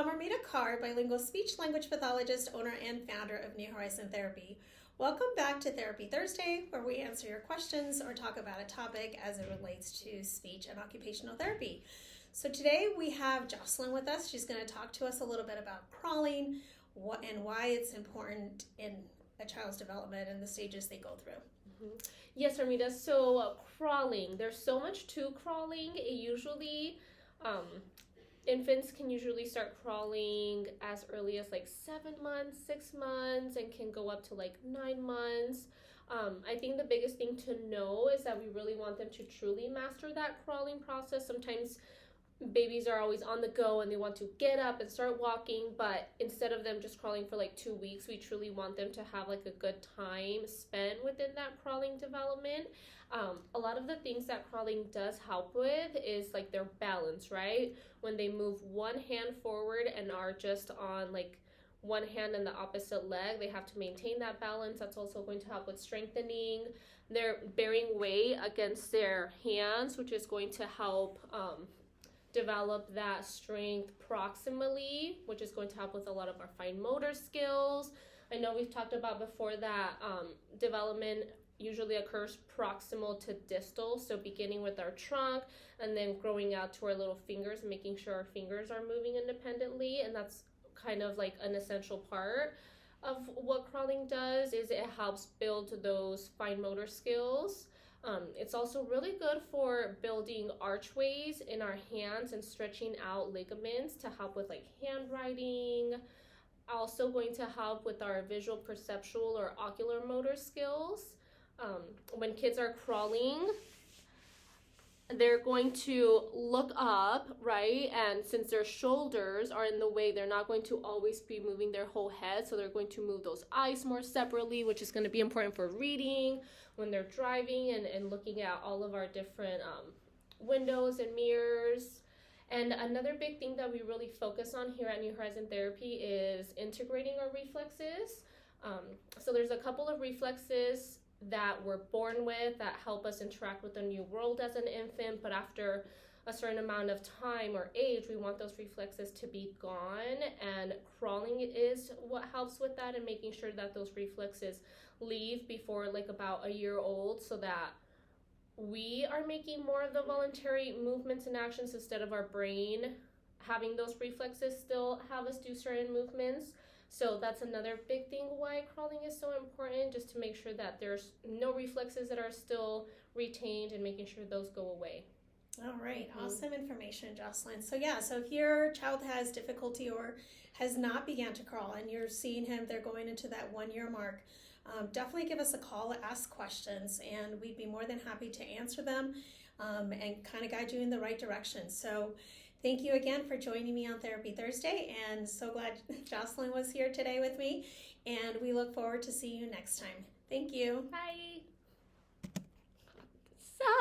I'm Armida Carr, bilingual speech-language pathologist, owner, and founder of New Horizon Therapy. Welcome back to Therapy Thursday, where we answer your questions or talk about a topic as it relates to speech and occupational therapy. So today we have Joselyn with us. She's going to talk to us a little bit about crawling and why it's important in a child's development and the stages they go through. Mm-hmm. Yes, Armida. So crawling, there's so much to crawling. It usually, infants can usually start crawling as early as like 7 months, 6 months, and can go up to like 9 months. I think the biggest thing to know is that we really want them to truly master that crawling process. Sometimes babies are always on the go and they want to get up and start walking, but instead of them just crawling for like 2 weeks, we truly want them to have like a good time spent within that crawling development. A lot of the things that crawling does help with is like their balance, right? When they move one hand forward and are just on like one hand and the opposite leg, they have to maintain that balance. That's also going to help with strengthening their bearing weight against their hands, which is going to help develop that strength proximally, which is going to help with a lot of our fine motor skills. I know we've talked about before that development usually occurs proximal to distal, so beginning with our trunk and then growing out to our little fingers and making sure our fingers are moving independently, and that's kind of like an essential part of what crawling does. Is it helps build those fine motor skills. It's also really good for building archways in our hands and stretching out ligaments to help with like handwriting. Also going to help with our visual perceptual or ocular motor skills. When kids are crawling, they're going to look up, right? And since their shoulders are in the way, they're not going to always be moving their whole head. So they're going to move those eyes more separately, which is going to be important for reading when they're driving and looking at all of our different windows and mirrors. And another big thing that we really focus on here at New Horizon Therapy is integrating our reflexes. So there's a couple of reflexes that we're born with that help us interact with the new world as an infant, but after a certain amount of time or age, we want those reflexes to be gone, and crawling is what helps with that, and making sure that those reflexes leave before like about a year old, so that we are making more of the voluntary movements and actions instead of our brain having those reflexes still have us do certain movements. So that's another big thing why crawling is so important, just to make sure that there's no reflexes that are still retained and making sure those go away. All right. Awesome information, Joselyn. So if your child has difficulty or has not began to crawl and you're seeing him, they're going into that 1 year mark, definitely give us a call, ask questions, and we'd be more than happy to answer them and kind of guide you in the right direction. So thank you again for joining me on Therapy Thursday, and so glad Joselyn was here today with me, and we look forward to seeing you next time. Thank you. Bye.